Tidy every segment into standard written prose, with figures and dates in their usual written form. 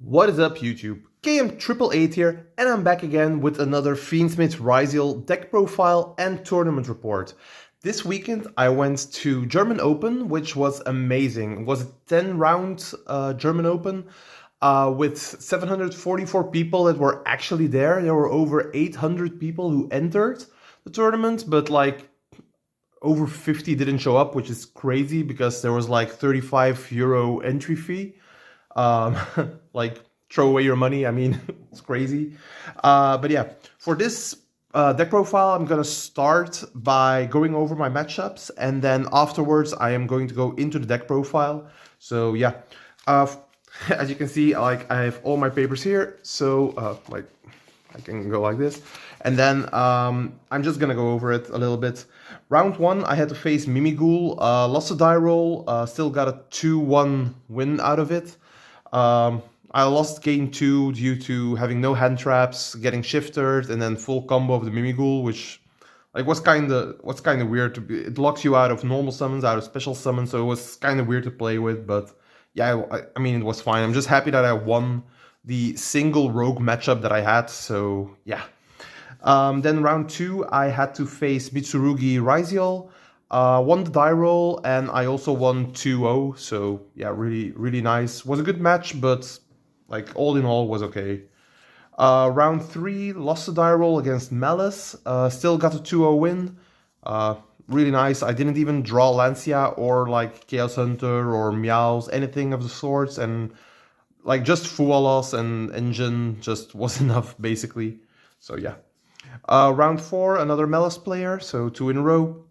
What is up, YouTube? KM888 here, and I'm back again with another Fiendsmith Ryzeal deck profile and tournament report. This weekend I went to German Open, which was amazing. It was a 10-round German Open with 744 people that were actually there. There were over 800 people who entered the tournament, but like over 50 didn't show up, which is crazy because there was like €35 entry fee. Like, throw away your money. I mean, it's crazy. But yeah, for this deck profile, I'm gonna start by going over my matchups, and then afterwards I am going to go into the deck profile. So yeah, as you can see, like I have all my papers here. So like I can go like this, and then I'm just gonna go over it a little bit. Round 1, I had to face Mimighoul, lost a die roll, still got a 2-1 win out of it. I lost game 2 due to having no hand traps, getting shifted, and then full combo of the Mimighoul, which like was kind of weird to be. It locks you out of normal summons, out of special summons, so it was kind of weird to play with. But yeah, I mean it was fine. I'm just happy that I won the single rogue matchup that I had. So yeah. Then round 2, I had to face Mitsurugi Ryzeal. Won the die roll, and I also won 2-0, so yeah, really nice. Was a good match, but like all in all was okay. Round 3, lost the die roll against Malice, still got a 2-0 win. Really nice. I didn't even draw Lancia or like Chaos Hunter or Meows, anything of the sorts, and like just Fualos and Engine just was enough basically. So yeah. Round 4, another Malice player, so 2 in a row.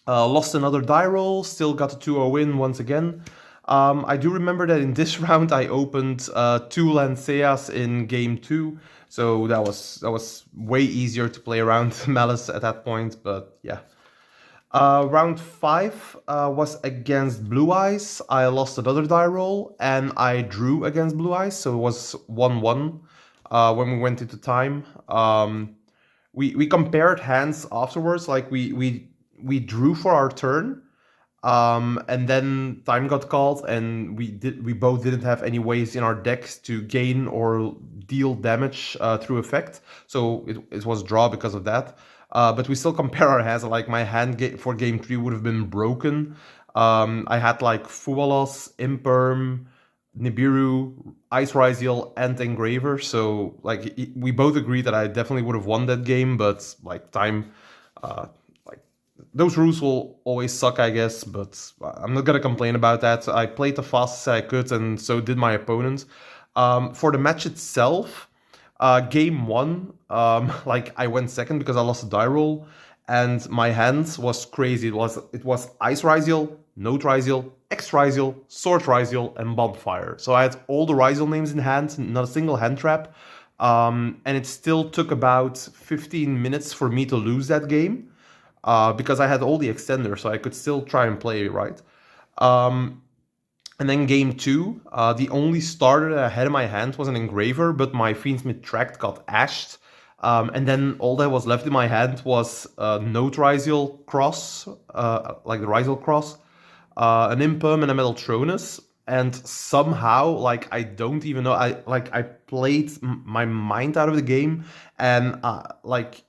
Lost another die roll, still got a 2-0 win once again. I do remember that in this round I opened 2 Lanceas in game 2, so that was way easier to play around Malice at that point, but yeah. Round 5 was against Blue Eyes. I lost another die roll, and I drew against Blue Eyes, so it was 1-1 when we went into time. We compared hands afterwards, like we drew for our turn, and then time got called, and we both didn't have any ways in our decks to gain or deal damage through effect, so it was draw because of that. But we still compare our hands. Like my hand for game 3 would have been broken. I had like Fualos, Imperm, Nibiru, Ice Ryzeal, and Engraver, so like we both agreed that I definitely would have won that game, but like time, those rules will always suck, I guess, but I'm not gonna complain about that. I played the fastest I could, and so did my opponent. For the match itself, game 1, like I went second because I lost a die roll, and my hand was crazy. It was Ice Ryzeal, Note Ryzeal, X Ryzeal, Sword Ryzeal, and Bonfire. So I had all the Ryzeal names in hand, not a single hand trap, and it still took about 15 minutes for me to lose that game. Because I had all the extenders, so I could still try and play, right? And then game 2, the only starter that I had in my hand was an Engraver, but my Fiendsmith Tract got ashed. And then all that was left in my hand was Note Ryzeal Cross, like the Ryzeal Cross, an Imperm and a Metaltronus. And somehow, like, I don't even know, I played my mind out of the game, and like,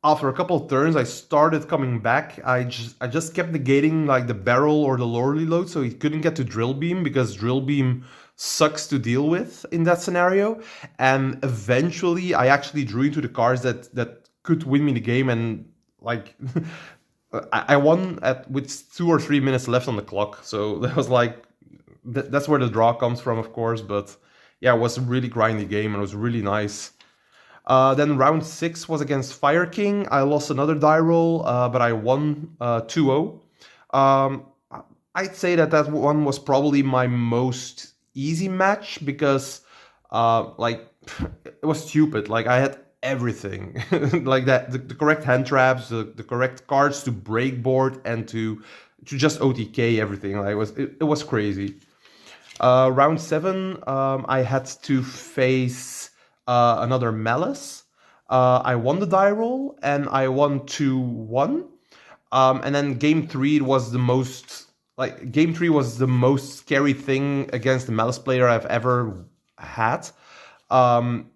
after a couple of turns, I started coming back. I just kept negating like the barrel or the lower reload, so he couldn't get to Drill Beam, because Drill Beam sucks to deal with in that scenario. And eventually, I actually drew into the cards that could win me the game, and like I won with 2 or 3 minutes left on the clock. So that was like that's where the draw comes from, of course. But yeah, it was a really grindy game, and it was really nice. Then round 6 was against Fire King. I lost another die roll, but I won 2-0. I'd say that one was probably my most easy match, because like it was stupid. Like I had everything, like that, the correct hand traps, the correct cards to break board, and to just OTK everything. Like it was crazy. Round 7, I had to face another Malice. I won the die roll, and I won 2-1. And then game 3 was the most scary thing against the Malice player I've ever had. Um,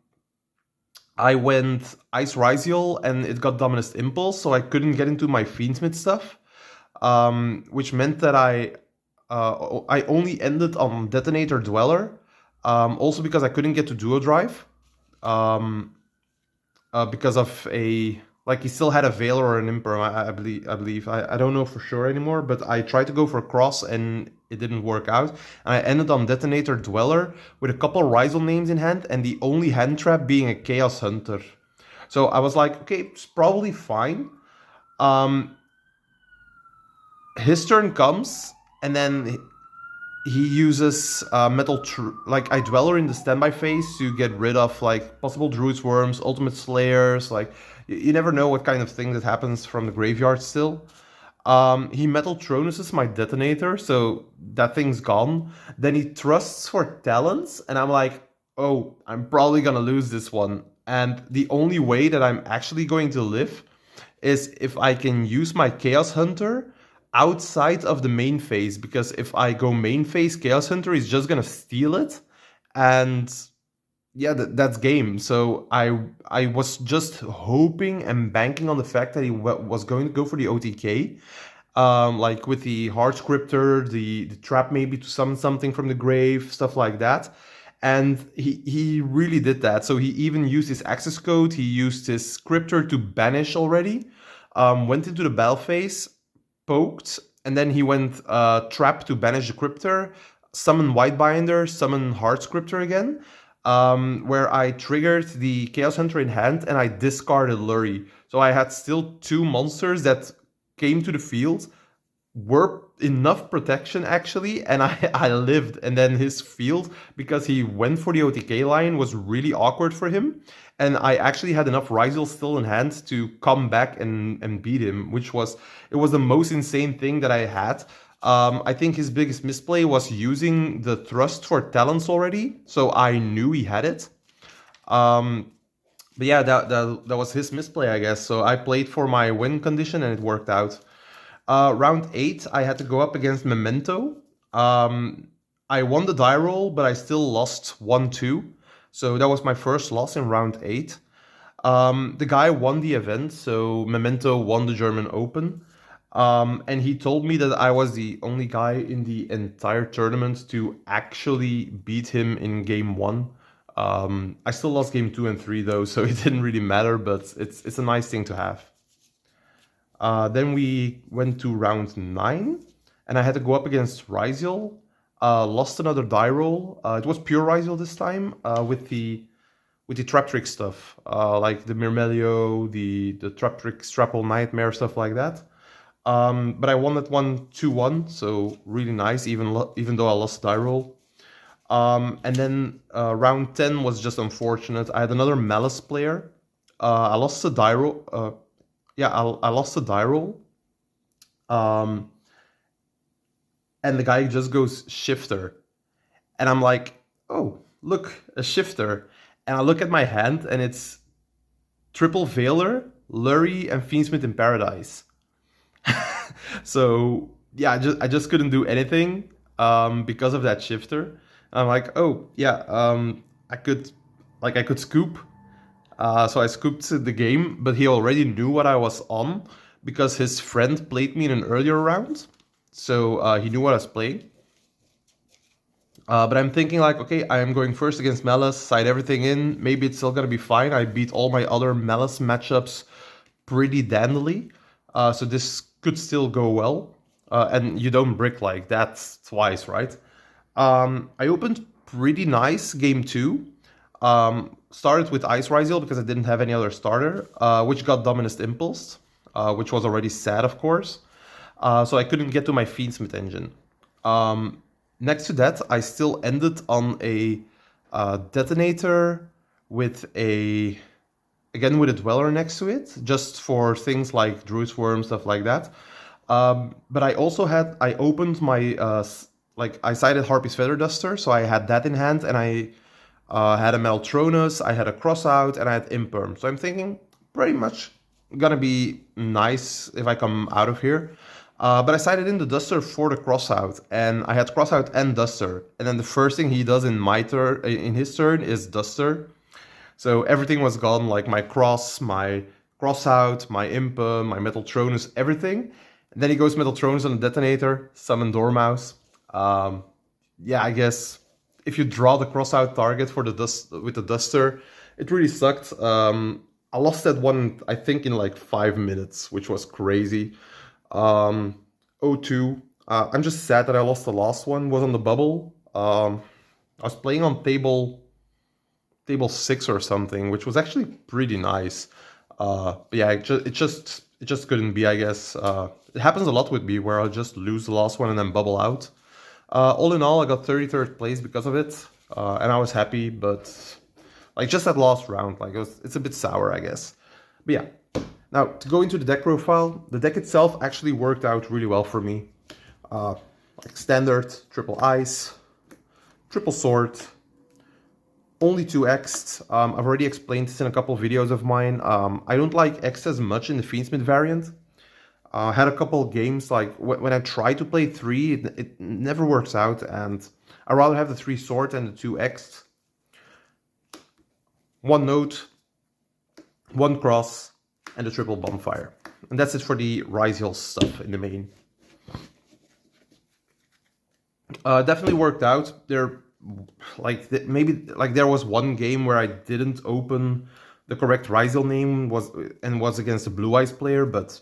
I went Ice Ryzeal and it got Dominus Impulse, so I couldn't get into my Fiendsmith stuff, which meant that I only ended on Detonator Dweller, also because I couldn't get to Duo Drive, um, because of like he still had a Veil or an Imperm, I believe. I don't know for sure anymore, but I tried to go for Cross and it didn't work out. And I ended on Detonator Dweller with a couple Ryzel names in hand and the only hand trap being a Chaos Hunter. So I was like, okay, it's probably fine. Um, his turn comes, and then he uses like I Dweller in the standby phase to get rid of like possible Druid's Worms, Ultimate Slayers. Like you never know what kind of thing that happens from the graveyard still. He Metal Tronuses my Detonator, so that thing's gone. Then he trusts for Talents, and I'm like, oh, I'm probably gonna lose this one. And the only way that I'm actually going to live is if I can use my Chaos Hunter outside of the main phase, because if I go main phase, Chaos Hunter is just gonna steal it, and yeah, that's game. So I was just hoping and banking on the fact that he was going to go for the OTK, like with the Hard Scripter, the trap maybe to summon something from the grave, stuff like that. And he really did that. So he even used his access code, he used his Scripter to banish already, went into the battle phase, poked, and then he went trap to banish the Cryptor, summon Whitebinder, summon Hard Scripter again, where I triggered the Chaos Hunter in hand and I discarded Lurie. So I had still two monsters that came to the field, were enough protection actually, and I lived. And then his field, because he went for the OTK line, was really awkward for him. And I actually had enough Ryzeal still in hand to come back and beat him, which was the most insane thing that I had. I think his biggest misplay was using the Thrust for Talents already, so I knew he had it. But yeah, that was his misplay, I guess. So I played for my win condition and it worked out. Round 8, I had to go up against Memento. I won the die roll, but I still lost 1-2. So that was my first loss in round 8. The guy won the event, so Memento won the German Open. And he told me that I was the only guy in the entire tournament to actually beat him in game 1. I still lost game 2 and 3 though, so it didn't really matter, but it's a nice thing to have. Then we went to round 9, and I had to go up against Ryzeal. Lost another die roll. It was pure Ryzeal this time, with the trap trick stuff, like the Myrmelio, the trap trick Strapple Nightmare, stuff like that. But I won that one 2-1, so really nice, even though I lost die roll. And then round 10 was just unfortunate. I had another Malice player. I lost a die roll. I lost a die roll. And the guy just goes Shifter. And I'm like, oh, look, a Shifter. And I look at my hand, and it's Triple Veiler, Lurie, and Fiendsmith in Paradise. So yeah, I just couldn't do anything because of that Shifter. I'm like, oh yeah, I could scoop. So I scooped the game, but he already knew what I was on because his friend played me in an earlier round. So he knew what I was playing. But I'm thinking like, okay, I am going first against Malice, side everything in. Maybe it's still gonna be fine. I beat all my other Malice matchups pretty dandily. So this could still go well. And you don't brick like that twice, right? I opened pretty nice game 2. Started with Ice Ryzeal because I didn't have any other starter, which got Dominus Impulse, which was already sad, of course. So I couldn't get to my Fiendsmith engine. Next to that, I still ended on a Detonator with again with a Dweller next to it, just for things like Druid's Worm, stuff like that. But I also I opened my, I sided Harpy's Feather Duster, so I had that in hand, and I had a Meltronus, I had a Crossout, and I had Imperm. So I'm thinking pretty much gonna be nice if I come out of here. But I sided in the Duster for the crossout, and I had crossout and Duster. And then the first thing he does in his turn is Duster. So everything was gone, like my crossout, my Impa, my Metaltronus, everything. And then he goes Metaltronus on the detonator, summon Dormouse. Yeah, I guess if you draw the crossout target for with the Duster, it really sucked. I lost that one, I think, in like 5 minutes, which was crazy. 0-2. I'm just sad that I lost the last one. Was on the bubble. I was playing on table 6 or something, which was actually pretty nice. But yeah, it just couldn't be, I guess. It happens a lot with me where I'll just lose the last one and then bubble out. All in all, I got 33rd place because of it, and I was happy. But like just that last round, like it's a bit sour, I guess. But yeah. Now, to go into the deck profile, the deck itself actually worked out really well for me. Like standard, triple ice, triple sword, only 2 X'd. I've already explained this in a couple of videos of mine. I don't like X as much in the Fiendsmith variant. I had a couple of games, like when I try to play 3, it never works out, and I rather have the 3 sword and the 2 X'd. 1 note, 1 cross, and the triple bonfire. And that's it for the Ryzeal stuff in the main. Definitely worked out. Maybe there was one game where I didn't open the correct Ryzeal name was against a Blue Eyes player, but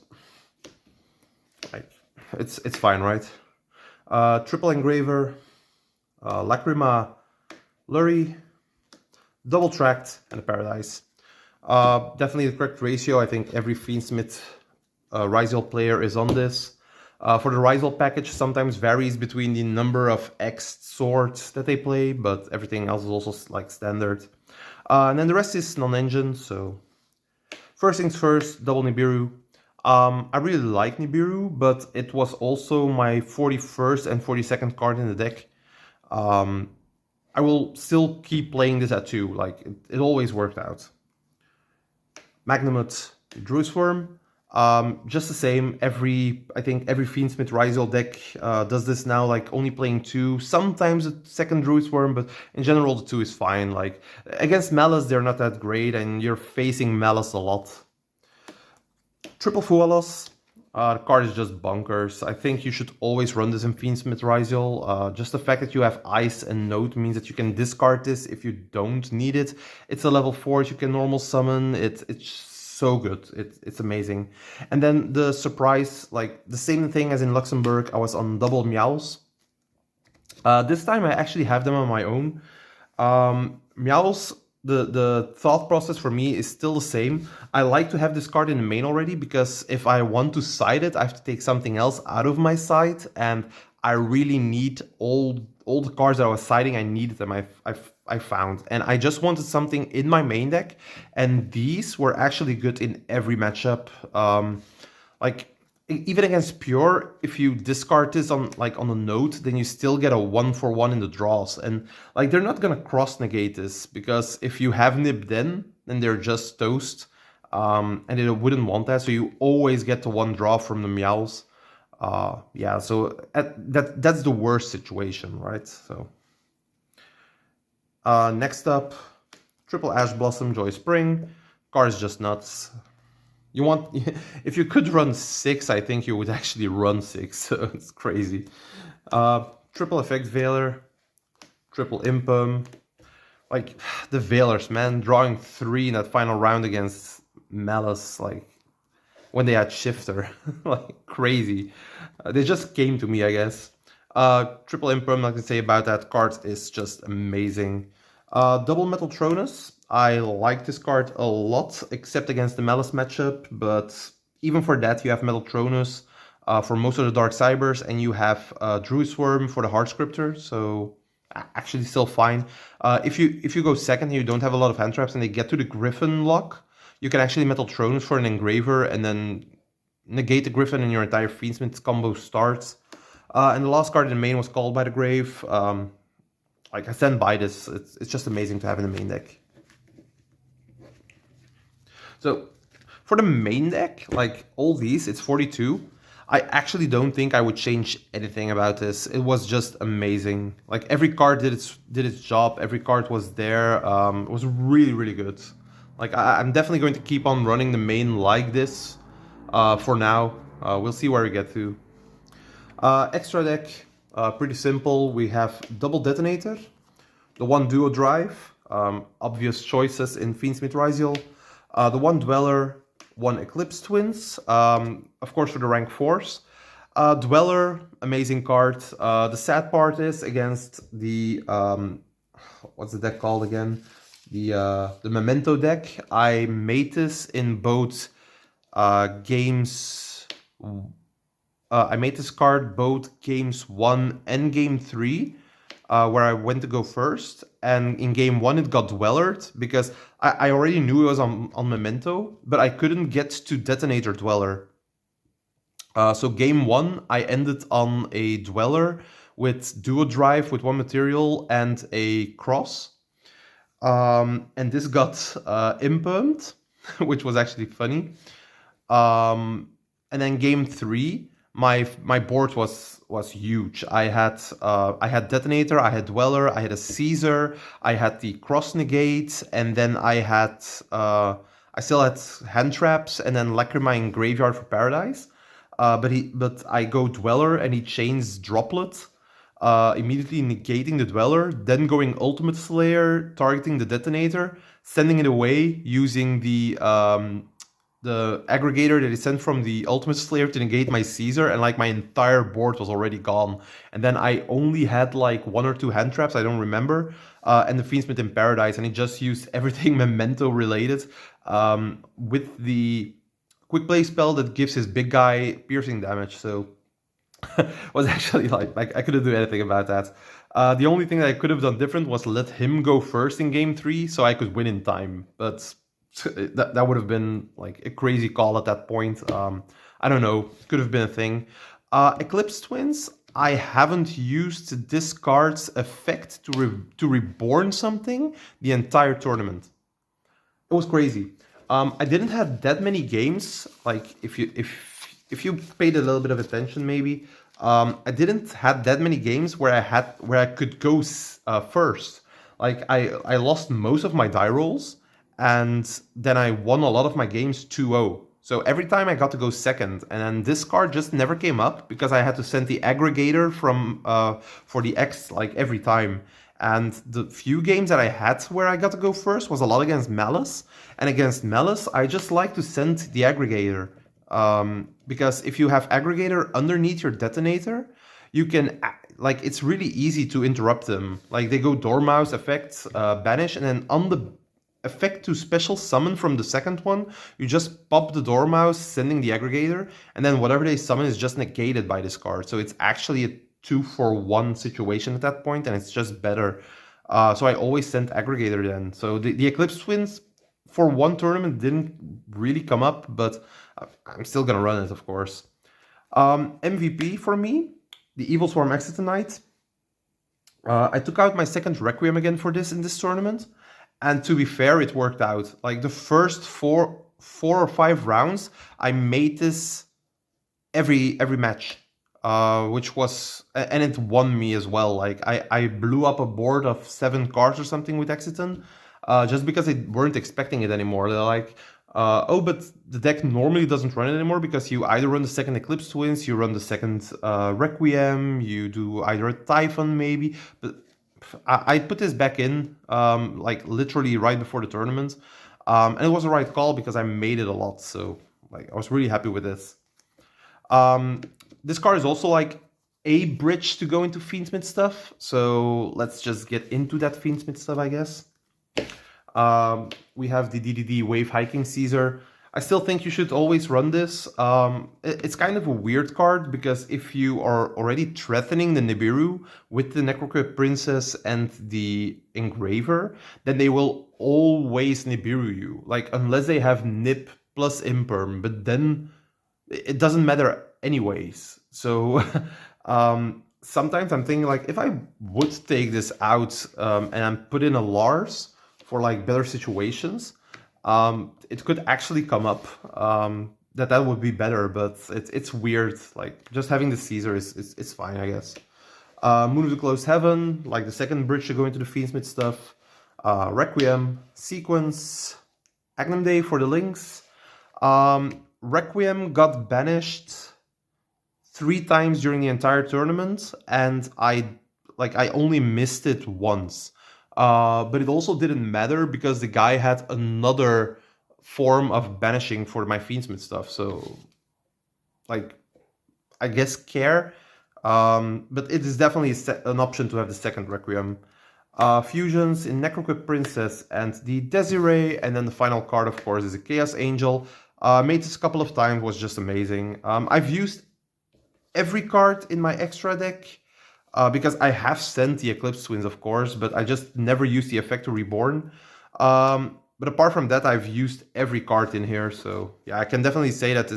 like it's fine, right? Triple Engraver, Lacrima, Lurry, Double Tracked, and a Paradise. Definitely the correct ratio. I think every Fiendsmith Ryzeal player is on this. For the Ryzeal package, sometimes varies between the number of X swords that they play, but everything else is also like standard. And then the rest is non-engine, so first things first, double Nibiru. I really like Nibiru, but it was also my 41st and 42nd card in the deck. I will still keep playing this at 2, like it always worked out. Magnamut, Druisworm, just the same. I think every Fiendsmith Ryzeal deck does this now, like only playing 2, sometimes a second Druisworm, but in general the 2 is fine. Like against Malice, they're not that great, and you're facing Malice a lot. Triple Fualos, the card is just bonkers. I think you should always run this in Fiendsmith Ryzeal. Just the fact that you have Ice and Note means that you can discard this if you don't need it. It's a level 4, you can normal summon. It's so good. It's amazing. And then the surprise, like the same thing as in Luxembourg, I was on double Meows. This time I actually have them on my own. Meows, the thought process for me is still the same. I like to have this card in the main already, because if I want to side it, I have to take something else out of my side, and I really need all the cards that I was siding. I needed them. I found, and I just wanted something in my main deck, and these were actually good in every matchup. Like even against Pure, if you discard this on a note, then you still get a 1-for-1 in the draws, and like they're not gonna cross negate this, because if you have Nib then they're just toast, and they wouldn't want that, so you always get the 1 draw from the Meows. Yeah, so that's the worst situation, right? So next up, triple Ash Blossom, Joy Spring. Card is just nuts. If you could run 6, I think you would actually run 6. So it's crazy. Triple Effect Veiler, triple Impum. Like the Veilers, man, drawing 3 in that final round against Malice, like when they had Shifter, like crazy. They just came to me, I guess. Triple Impum, like I say about that card, is just amazing. Double Metaltronus. I like this card a lot, except against the Malice matchup, but even for that you have Metaltronus for most of the Dark Cybers, and you have Druisworm for the Hardscriptor, so actually still fine. If you go second and you don't have a lot of hand traps and they get to the Griffin lock, you can actually Metaltronus for an Engraver and then negate the Griffin and your entire Fiendsmith combo starts. And the last card in the main was Called by the Grave. Like I stand by this, it's just amazing to have in the main deck. So for the main deck, like all these, it's 42. I actually don't think I would change anything about this. It was just amazing. Like every card did its job. Every card was there. It was really, really good. Like I'm definitely going to keep on running the main like this for now. We'll see where we get to. Extra deck, pretty simple. We have double detonator, the one duo drive, obvious choices in Fiendsmith Ryzeal, the one dweller, one eclipse twins, of course for the rank 4s. Dweller, amazing card. The sad part is against the what's the deck called again? The Memento deck. I made this in both games. I made this card both games 1 and game 3, where I went to go first. And in game 1 it got dwellered because I already knew it was on Memento, but I couldn't get to Detonator Dweller. So game 1 I ended on a Dweller with Duo Drive with one material and a Cross. And this got impermed, which was actually funny. And then game 3, my board was huge. I had Detonator, I had Dweller, I had a Caesar, I had the Cross Negate, and then I still had Hand Traps, and then Lacrimine Graveyard for Paradise. But I go Dweller, and he chains Droplet, immediately negating the Dweller, then going Ultimate Slayer, targeting the Detonator, sending it away using the aggregator that he sent from the Ultimate Slayer to negate my Caesar, and like my entire board was already gone. And then I only had like 1 or 2 hand traps, I don't remember, and the Fiendsmith in Paradise, and he just used everything Memento related with the quick play spell that gives his big guy piercing damage. So was actually like I couldn't do anything about that. The only thing that I could have done different was let him go first in game 3 so I could win in time, but that would have been like a crazy call at that point. I don't know, could have been a thing. Eclipse Twins, I haven't used this card's effect to reborn something the entire tournament. It was crazy. I didn't have that many games. Like if you paid a little bit of attention, maybe I didn't have that many games where I could go first. Like I lost most of my die rolls, and then I won a lot of my games 2-0. So every time I got to go second, and then this card just never came up because I had to send the aggregator from for the X like every time. And the few games that I had where I got to go first was a lot against Malice, and against Malice I just like to send the aggregator because if you have aggregator underneath your detonator, you can like it's really easy to interrupt them. Like they go Dormouse effect, banish, and then on the effect to special summon from the second one, you just pop the Dormouse, sending the aggregator, and then whatever they summon is just negated by this card. So it's actually a 2-for-1 situation at that point, and it's just better. So I always sent aggregator then. So the Eclipse Twins for one tournament didn't really come up, but I'm still gonna run it, of course. MVP for me, the Evil Swarm Excitonite. I took out my second Requiem again for this in this tournament. And to be fair, it worked out. Like the first four or five rounds, I made this every match, which was, and it won me as well. Like I blew up a board of 7 cards or something with Exciton, just because they weren't expecting it anymore. They're like, oh, but the deck normally doesn't run it anymore because you either run the second Eclipse Twins, you run the second Requiem, you do either a Typhon maybe, but I put this back in, like literally right before the tournament, and it was the right call because I made it a lot. So like I was really happy with this. This card is also like a bridge to go into Fiendsmith stuff. So let's just get into that Fiendsmith stuff, I guess. We have the DDD Wave Hiking Caesar. I still think you should always run this. It's kind of a weird card because if you are already threatening the Nibiru with the Necrocrypt Princess and the Engraver, then they will always Nibiru you. Like, unless they have Nip plus Imperm, but then it doesn't matter anyways. So sometimes I'm thinking like, if I would take this out and put in a Lars for like better situations, it could actually come up. that would be better, but it's weird. Like, just having the Caesar is fine, I guess. Moon of the Closed Heaven, like the second bridge to go into the Fiendsmith stuff. Requiem, Sequence, Agnum Day for the links. Requiem got banished 3 times during the entire tournament, and I only missed it once. But it also didn't matter because the guy had another form of banishing for my Fiendsmith stuff. So, like, I guess care. But it is definitely an option to have the second Requiem. Fusions in Necroquip Princess and the Desiree, and then the final card, of course, is a Chaos Angel. Made this a couple of times, was just amazing. I've used every card in my extra deck, because I have sent the Eclipse Twins, of course, but I just never used the Effector Reborn. But apart from that, I've used every card in here, so yeah, I can definitely say that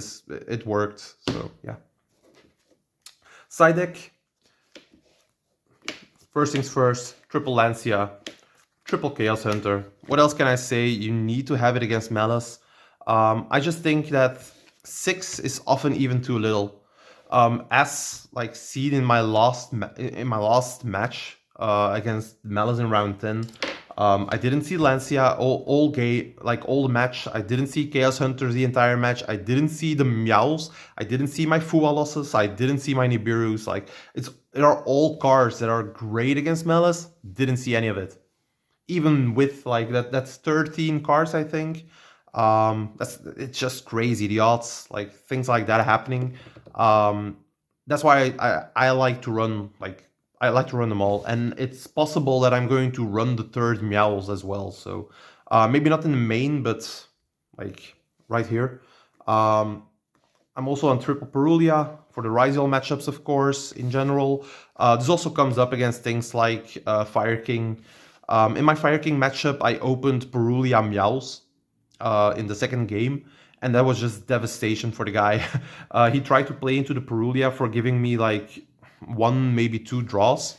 it worked, so yeah. Side deck. First things first, triple Lancia, triple Chaos Hunter. What else can I say? You need to have it against Malice. I just think that 6 is often even too little. As like seen in my last match against Malice in round 10, I didn't see Lancia all the match. I didn't see Chaos Hunters the entire match. I didn't see the Meows. I didn't see my Fua losses. I didn't see my Nibirus. Like, it are all cards that are great against Malice. Didn't see any of it. Even with like that's 13 cards, I think. It's just crazy. The odds, like things like that happening. That's why I like to run them all, and it's possible that I'm going to run the third Meows as well. So maybe not in the main, but like right here. I'm also on triple Perulia for the Ryzeal matchups, of course, in general. This also comes up against things like Fire King. In my Fire King matchup, I opened Perulia Meows in the second game, and that was just devastation for the guy. He tried to play into the Perulia for giving me like 1, maybe 2 draws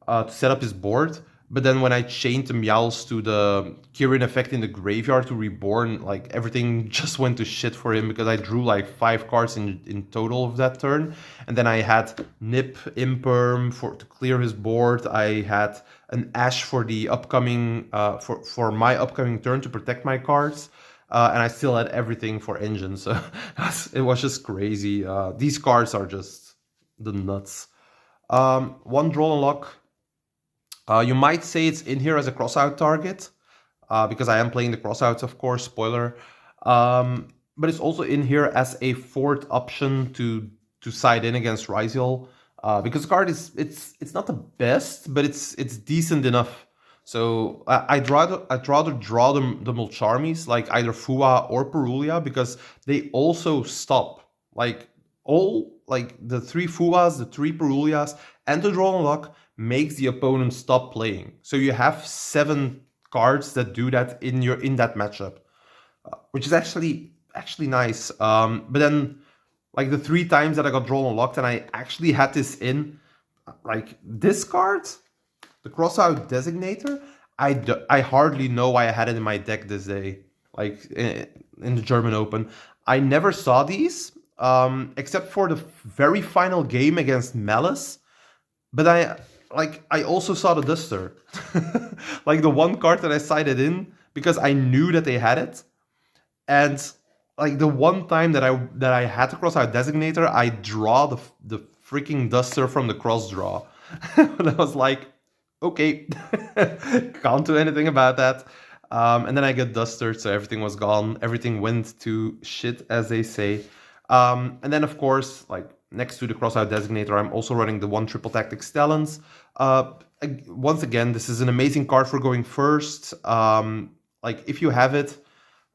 to set up his board. But then when I chained the Meows to the Kirin effect in the graveyard to Reborn, like everything just went to shit for him because I drew like 5 cards in total of that turn. And then I had Nip, Imperm to clear his board. I had an Ash for the upcoming for my upcoming turn to protect my cards. And I still had everything for Engine. So it was just crazy. These cards are just the nuts. 1 draw and lock. You might say it's in here as a crossout target, because I am playing the crossouts, of course, spoiler. But it's also in here as a 4th option to side in against Ryzeal, because the card it's not the best, but it's decent enough. So I'd rather draw the Mulcharmies, like either Fua or Perulia, because they also stop. Like the 3 Fuas, the 3 Perulias, and the draw and lock makes the opponent stop playing. So you have 7 cards that do that in that matchup, which is actually nice. But then, like the 3 times that I got drawn and locked, and I actually had this in, like this card, the Crossout Designator, I hardly know why I had it in my deck this day, like in the German Open. I never saw these, except for the very final game against Malice. But I also saw the Duster, like the one card that I sided in because I knew that they had it, and like the one time that I had to cross out Designator, I draw the freaking Duster from the cross draw, and I was like, okay, can't do anything about that. And then I get Dustered, so everything was gone. Everything went to shit, as they say. And then of course, like, next to the crossout Designator, I'm also running the 1 triple Tactics Talons. Once again, this is an amazing card for going first. Like, if you have it,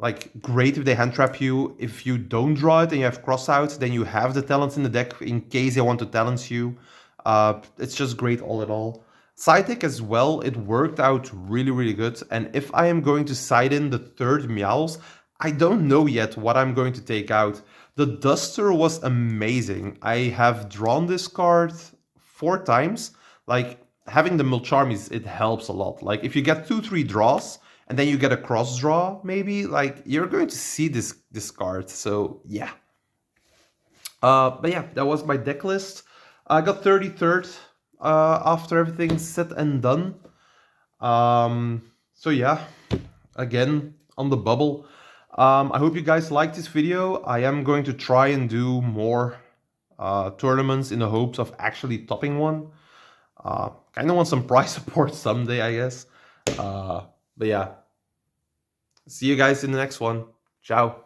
like, great if they hand trap you. If you don't draw it and you have crossout, then you have the Talents in the deck in case they want to Talents you. It's just great all in all. Side deck as well, it worked out really, really good. And if I am going to side in the 3rd Meows, I don't know yet what I'm going to take out. The Duster was amazing. I have drawn this card 4 times. Like, having the Mulcharmies, it helps a lot. Like, if you get 2-3 draws and then you get a cross draw, maybe, like, you're going to see this card. So yeah. But yeah, that was my deck list. I got 33rd after everything's said and done. So yeah, again, on the bubble. I hope you guys liked this video. I am going to try and do more tournaments in the hopes of actually topping one. Kind of want some prize support someday, I guess. But yeah, see you guys in the next one. Ciao.